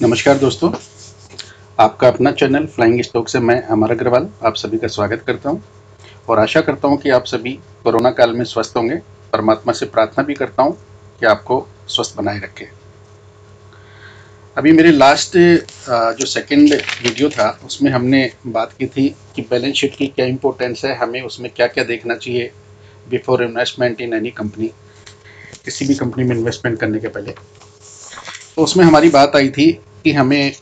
नमस्कार दोस्तों, आपका अपना चैनल फ्लाइंग स्टॉक से मैं अमर अग्रवाल आप सभी का स्वागत करता हूं और आशा करता हूं कि आप सभी कोरोना काल में स्वस्थ होंगे। परमात्मा से प्रार्थना भी करता हूं कि आपको स्वस्थ बनाए रखे। अभी मेरे लास्ट जो सेकंड वीडियो था उसमें हमने बात की थी कि बैलेंस शीट की क्या इंपॉर्टेंस है, हमें उसमें क्या क्या देखना चाहिए before investment in any company, किसी भी कंपनी में इन्वेस्टमेंट करने के पहले। तो उसमें हमारी बात आई थी कि हमें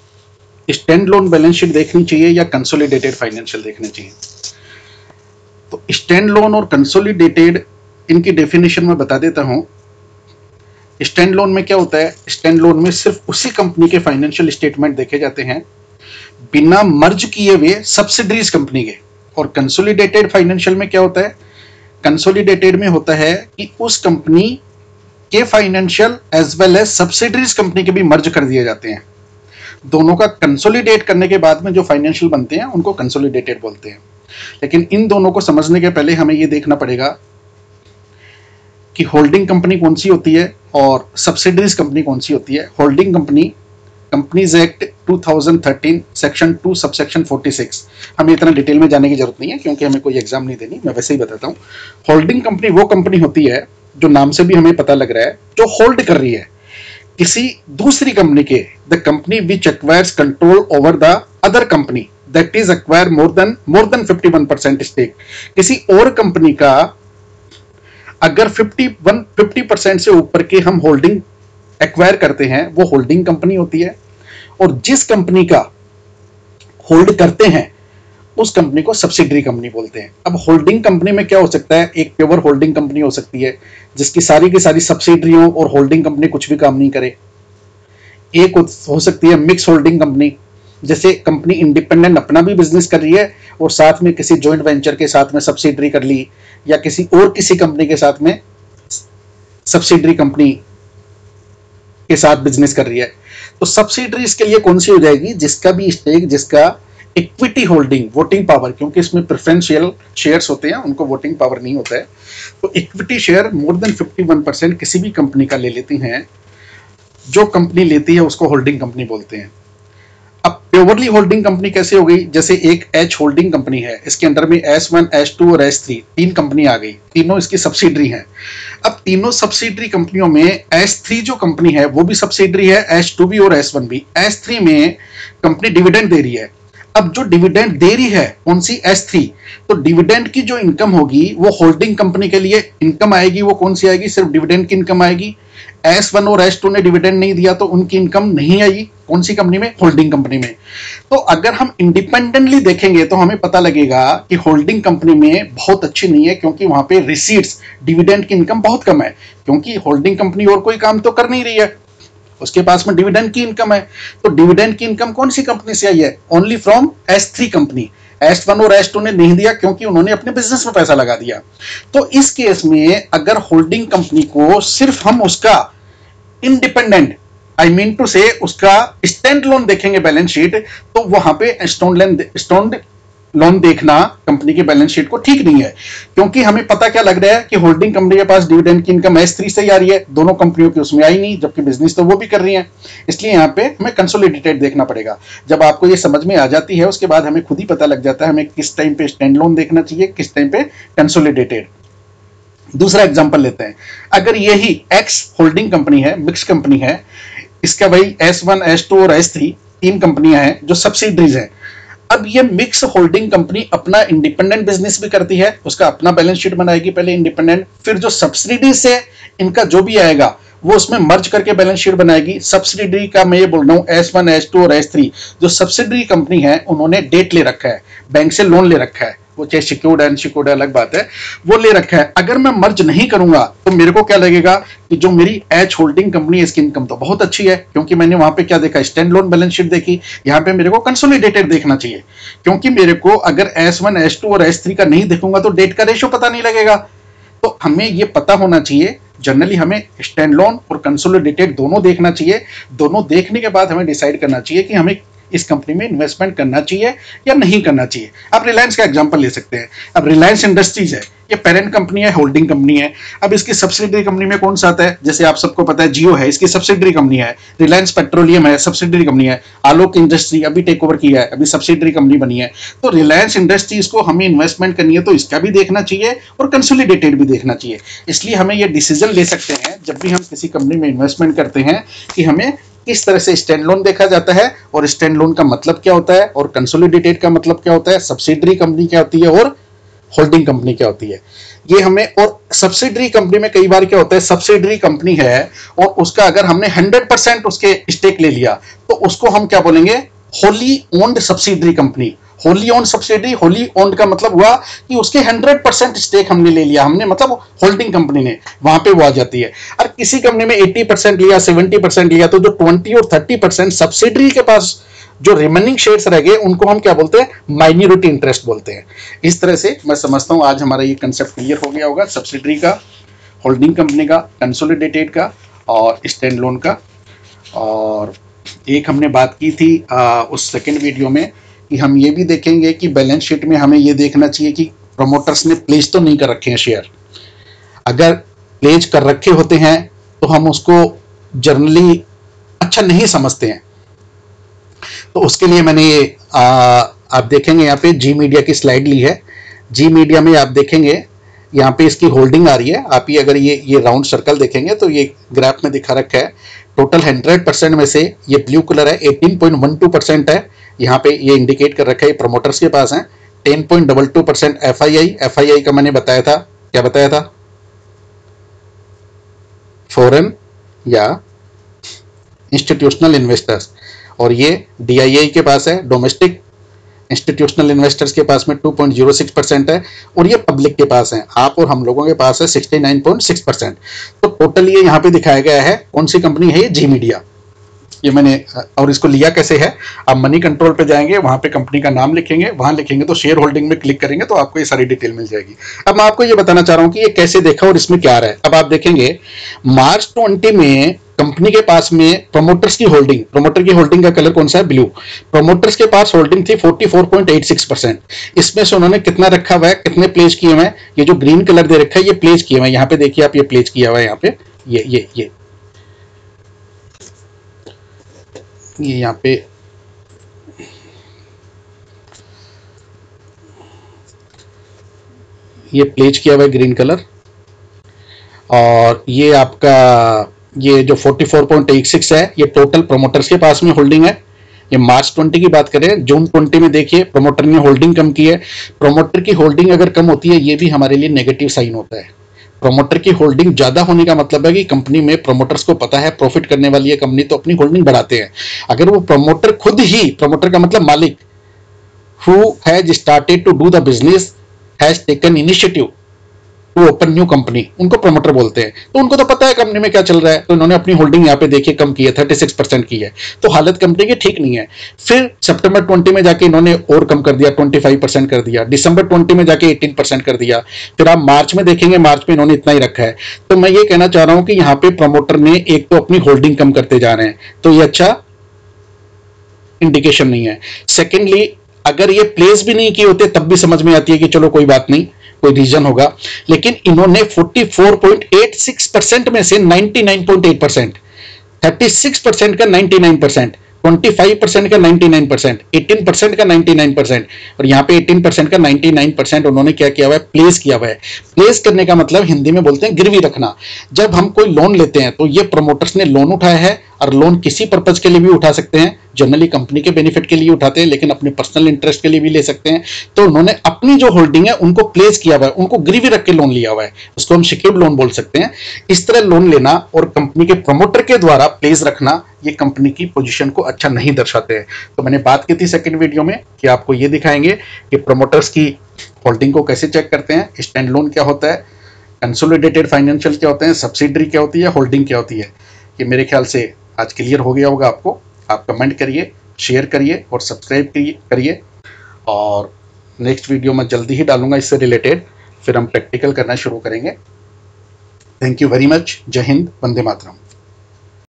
स्टैंड लोन बैलेंस शीट देखनी चाहिए या कंसोलिडेटेड फाइनेंशियल देखने चाहिए। तो स्टैंड लोन और कंसोलिडेटेड इनकी डेफिनेशन में बता देता हूं। स्टैंड लोन में क्या होता है, स्टैंड लोन में सिर्फ उसी कंपनी के फाइनेंशियल स्टेटमेंट देखे जाते हैं बिना मर्ज किए हुए सब्सिडरीज कंपनी के। और कंसोलिडेटेड फाइनेंशियल में क्या होता है, कंसोलिडेटेड में होता है कि उस कंपनी के financial as well as subsidiaries company के भी मर्ज कर दिए जाते हैं। दोनों का कंसोलिडेट करने के बाद में जो फाइनेंशियल बनते हैं उनको कंसोलिडेटेड बोलते हैं। लेकिन इन दोनों को समझने के पहले हमें यह देखना पड़ेगा कि होल्डिंग कंपनी कौन सी होती है और सब्सिडरीज कंपनी कौन सी होती है। Holding company, companies act 2013 section 2 subsection 46, हमें इतना डिटेल में जाने की जरूरत नहीं है क्योंकि हमें कोई एग्जाम नहीं देनी, मैं वैसे ही बताता हूं। होल्डिंग कंपनी वो कंपनी होती है जो नाम से भी हमें पता लग रहा है जो होल्ड कर रही है किसी दूसरी कंपनी के, the company which acquires control over the other company that is acquire more than 51% stake. किसी और कंपनी का अगर 50% से ऊपर के हम होल्डिंग एक्वायर करते हैं वो होल्डिंग कंपनी होती है। और जिस कंपनी का होल्ड करते हैं उस कंपनी को सब्सिडरी कंपनी बोलते हैं। अब होल्डिंग कंपनी में क्या हो सकता है, एक प्योर होल्डिंग कंपनी हो सकती है जिसकी सारी की सारी सब्सिडरी हो और होल्डिंग कंपनी कुछ भी काम नहीं करे। एक हो सकती है मिक्स होल्डिंग कंपनी, जैसे कंपनी इंडिपेंडेंट अपना भी बिजनेस कर रही है और साथ में किसी जॉइंट वेंचर के साथ में सब्सिडरी कर ली या किसी कंपनी के साथ में सब्सिडरी कंपनी के साथ बिजनेस कर रही है। तो सब्सिडरी इसके लिए कौन सी हो जाएगी, जिसका भी स्टेक, जिसका इक्विटी होल्डिंग, वोटिंग पावर, क्योंकि इसमें प्रेफरेंशियल शेयर्स होते हैं उनको वोटिंग पावर नहीं होता है। तो इक्विटी शेयर मोर देन 51% किसी भी कंपनी का ले लेती हैं, जो कंपनी लेती है उसको होल्डिंग कंपनी बोलते हैं। अब प्योरली होल्डिंग कंपनी कैसे हो गई, जैसे एक एच होल्डिंग कंपनी है, इसके अंदर में S1, S2 और S3 तीन कंपनी आ गई, तीनों इसकी सब्सिडरी हैं। अब तीनों सब्सिडरी कंपनियों में S3 जो कंपनी है वो भी सब्सिडरी है, S2 भी और S1 भी। S3 में कंपनी डिविडेंड दे रही है। अब जो डिविडेंड दे रही है कौन सी, S3, तो डिविडेंड की जो इनकम होगी वो होल्डिंग कंपनी के लिए इनकम आएगी, वो कौन सी आएगी, सिर्फ डिविडेंड की इनकम आएगी। S1 और S2 ने डिविडेंड नहीं दिया तो उनकी इनकम नहीं आएगी, कौन सी कंपनी में, होल्डिंग कंपनी में। तो अगर हम इंडिपेंडेंटली देखेंगे तो हमें पता लगेगा कि होल्डिंग कंपनी में बहुत अच्छी नहीं है, क्योंकि वहां पे रिसीट्स, डिविडेंड की इनकम बहुत कम है, क्योंकि होल्डिंग कंपनी और कोई काम तो कर नहीं रही है, उसके पास में डिविडेंड की इनकम है। तो डिविडेंड की इनकम कौन सी कंपनी से आई है, only from S3 company. S1 और S2 ने नहीं दिया क्योंकि उन्होंने अपने बिजनेस में पैसा लगा दिया। तो इस केस में अगर होल्डिंग कंपनी को सिर्फ हम उसका इंडिपेंडेंट, आई मीन टू से उसका स्टैंड लोन देखेंगे बैलेंस शीट, तो वहां पे स्टैंड लोन देखना कंपनी के बैलेंस शीट को ठीक नहीं है। क्योंकि हमें पता क्या लग रहा है कि होल्डिंग कंपनी के पास डिविडेंड की इनकम S3 से ही आ रही है, दोनों कंपनियों की उसमें आई नहीं, जबकि बिजनेस तो वो भी कर रही हैं। इसलिए यहाँ पे हमें कंसोलिडेटेड देखना पड़ेगा। जब आपको ये समझ में आ जाती है उसके बाद हमें खुद ही पता लग जाता है हमें किस टाइम पे स्टैंड लोन देखना चाहिए, किस टाइम पे कंसोलिडेटेड। दूसरा एग्जांपल लेते हैं, अगर यही एक्स होल्डिंग कंपनी है, मिक्स कंपनी है, इसका भाई S1, S2 और S3 तीन कंपनियां हैं जो सब्सिडरीज हैं। अब ये मिक्स होल्डिंग कंपनी अपना इंडिपेंडेंट बिजनेस भी करती है, उसका अपना बैलेंस शीट बनाएगी पहले इंडिपेंडेंट, फिर जो सब्सिडी से इनका जो भी आएगा वो उसमें मर्ज करके बैलेंस शीट बनाएगी। सब्सिडी का मैं ये बोल रहा हूं S1, S2 और S3 जो सब्सिडी कंपनी है उन्होंने डेट ले रखा है, बैंक से लोन ले रखा है, वो चाहे सिक्योर्ड अनसिक्योर्ड अलग बात है, वो ले रखा है। अगर मैं मर्ज नहीं करूंगा तो मेरे को क्या लगेगा कि जो मेरी एच होल्डिंग कंपनी है इसकी इनकम तो बहुत अच्छी है, क्योंकि मैंने वहां पे क्या देखा, स्टैंड लोन बैलेंस शीट देखी। यहां पे मेरे को कंसोलिडेटेड देखना चाहिए, क्योंकि मेरे को अगर S1, S2 और S3 का नहीं देखूंगा तो डेट का रेशियो पता नहीं लगेगा। तो हमें ये पता होना चाहिए, जनरली हमें स्टैंड लोन और कंसोलिडेटेड दोनों देखना चाहिए। दोनों देखने के बाद हमें डिसाइड करना चाहिए कि हमें इस कंपनी में इन्वेस्टमेंट करना चाहिए या नहीं करना चाहिए। आप रिलायंस का एग्जांपल ले सकते हैं। अब रिलायंस इंडस्ट्रीज है, ये पेरेंट कंपनी है, होल्डिंग कंपनी है। अब इसकी सब्सिडरी कंपनी में कौन सा आता है? जैसे आप सबको पता है जियो है, इसकी सब्सिडरी कंपनी है। रिलायंस पेट्रोलियम है, सब्सिडरी कंपनी है। आलोक इंडस्ट्री अभी टेक ओवर किया है, अभी सब्सिडरी कंपनी बनी है। तो रिलायंस इंडस्ट्रीज को हमें इन्वेस्टमेंट करनी है तो इसका भी देखना चाहिए और कंसोलिडेटेड भी देखना चाहिए। इसलिए हमें ये डिसीजन ले सकते हैं जब भी हम किसी कंपनी में इन्वेस्टमेंट करते हैं कि हमें किस तरह से स्टैंड लोन देखा जाता है और स्टैंड लोन का मतलब क्या होता है और कंसोलिडेटेड का मतलब क्या होता है, सब्सिडरी कंपनी क्या होती है और होल्डिंग कंपनी क्या होती है, ये हमें। और सब्सिडरी कंपनी में कई बार क्या होता है, सब्सिडरी कंपनी है और उसका अगर हमने 100% उसके स्टेक ले लिया तो उसको हम क्या बोलेंगे, wholly owned subsidiary company. Wholly owned subsidiary, wholly owned का मतलब हुआ कि उसके 100% स्टेक हमने ले लिया, हमने मतलब होल्डिंग कंपनी ने, वहां पे वो आ जाती है। और किसी कंपनी में 80% लिया, 70% लिया, तो जो 20 और 30% सब्सिडरी के पास जो रिमेनिंग शेयर्स रह गए उनको हम क्या बोलते हैं, माइनॉरिटी इंटरेस्ट बोलते हैं। इस तरह से मैं समझता हूं आज हमारा ये कंसेप्ट क्लियर हो गया होगा, सब्सिडरी का, होल्डिंग कंपनी का, कंसोलिडेटेड का और स्टैंड लोन का। और एक हमने बात की थी उस सेकेंड वीडियो में कि हम ये भी देखेंगे कि बैलेंस शीट में हमें ये देखना चाहिए कि प्रमोटर्स ने प्लेज तो नहीं कर रखे हैं शेयर। अगर प्लेज कर रखे होते हैं तो हम उसको जनरली अच्छा नहीं समझते हैं। तो उसके लिए मैंने ये आप देखेंगे यहाँ पे जी मीडिया की स्लाइड ली है। जी मीडिया में आप देखेंगे यहाँ पे इसकी होल्डिंग आ रही है। आप ये अगर ये राउंड सर्कल देखेंगे तो ये ग्राफ में दिखा रखा है टोटल 100% में से ये ब्लू कलर है 18.12% है। यहाँ पे ये इंडिकेट कर रखा है, ये प्रमोटर्स के पास है। 10.22% एफआईआई का मैंने बताया था, क्या बताया था, फॉरेन या इंस्टीट्यूशनल इन्वेस्टर्स। और ये डीआईआई के पास है, डोमेस्टिक इंस्टीट्यूशनल इन्वेस्टर्स के पास में 2.06% है। और ये पब्लिक के पास है, आप और हम लोगों के पास है 69.6%। तो टोटल ये यहाँ पे दिखाया गया है। कौन सी कंपनी है ये, जी मीडिया। ये मैंने, और इसको लिया कैसे है, आप मनी कंट्रोल पे जाएंगे, वहां पे कंपनी का नाम लिखेंगे, वहां लिखेंगे तो शेयर होल्डिंग में क्लिक करेंगे तो आपको ये सारी डिटेल मिल जाएगी। अब मैं आपको ये बताना चाह रहा हूं कि ये कैसे देखा और इसमें क्या रहा है। अब आप देखेंगे मार्च 20 में कंपनी के पास में प्रमोटर्स की होल्डिंग, प्रमोटर की होल्डिंग का कलर कौन सा है, ब्लू। प्रमोटर्स के पास होल्डिंग थी 44.86%। इसमें से उन्होंने कितना रखा हुआ है, कितने प्लेज किए हुए हैं, ये जो ग्रीन कलर दे रखा है ये प्लेज किए हुए हैं। यहाँ पे देखिए आप, ये प्लेज किया हुआ है यहाँ पे, ये यहाँ पे ये प्लेज किया हुआ है ग्रीन कलर। और ये आपका ये जो 44.86 है ये टोटल प्रमोटर्स के पास में होल्डिंग है। ये मार्च 20 की बात करें, जून 20 में देखिए प्रमोटर ने होल्डिंग कम की है। प्रमोटर की होल्डिंग अगर कम होती है ये भी हमारे लिए नेगेटिव साइन होता है। प्रमोटर की होल्डिंग ज्यादा होने का मतलब है कि कंपनी में प्रमोटर्स को पता है प्रॉफिट करने वाली है कंपनी, तो अपनी होल्डिंग बढ़ाते हैं। अगर वो प्रमोटर खुद ही, प्रमोटर का मतलब मालिक, who has started to do the business, has taken initiative to open new company, उनको प्रमोटर बोलते हैं। तो उनको तो पता है कंपनी में क्या चल रहा है, तो इन्होंने अपनी होल्डिंग यहाँ पे देखिए कम की है, 36% की है। तो हालत कंपनी की ठीक नहीं है। फिर सितंबर 20 में जाके इन्होंने और कम कर दिया, 25% कर दिया। दिसंबर 20 में जाके 18% कर दिया। फिर आप मार्च में देखेंगे, मार्च में इन्होंने इतना ही रखा है। तो मैं ये कहना चाह रहा हूं कि यहाँ पे प्रमोटर ने एक तो अपनी होल्डिंग कम करते जा रहे हैं, तो ये अच्छा इंडिकेशन नहीं है। सेकेंडली, अगर ये प्लेस भी नहीं किए होते तब भी समझ में आती है कि चलो कोई बात नहीं, कोई रीजन होगा। लेकिन इन्होंने 44.86% में से 99.8%, 36% का 99%, 25% का 99%, 18% का 99%, और यहाँ पे 18% का 99% उन्होंने क्या किया हुआ है, प्लेस किया हुआ है। प्लेस करने का मतलब हिंदी में बोलते हैं गिरवी रखना। जब हम कोई लोन लेते हैं तो ये प्रमोटर्स ने लोन उठाया है, और लोन किसी पर्पज के लिए भी उठा सकते हैं। जनरली कंपनी के बेनिफिट के लिए उठाते हैं, लेकिन अपने पर्सनल इंटरेस्ट के लिए भी ले सकते हैं। तो उन्होंने अपनी जो होल्डिंग है उनको प्लेस किया हुआ है, उनको गिरवी रख के लोन लिया हुआ है, उसको हम सिक्योर्ड लोन बोल सकते हैं। इस तरह लोन लेना और कंपनी के प्रमोटर के द्वारा प्लेस रखना, ये कंपनी की पोजीशन को अच्छा नहीं दर्शाते हैं। तो मैंने बात की थी सेकंड वीडियो में कि आपको ये दिखाएंगे कि प्रमोटर्स की होल्डिंग को कैसे चेक करते हैं, स्टैंड लोन क्या होता है, कंसोलिडेटेड फाइनेंशियल क्या होते हैं, सब्सिडरी क्या होती है, होल्डिंग क्या होती है। ये मेरे ख्याल से आज क्लियर हो गया होगा आपको। आप कमेंट करिए, शेयर करिए और सब्सक्राइब करिए। और नेक्स्ट वीडियो मैं जल्दी ही डालूंगा इससे रिलेटेड, फिर हम प्रैक्टिकल करना शुरू करेंगे। Thank you very much. जय हिंद, वंदे मातरम।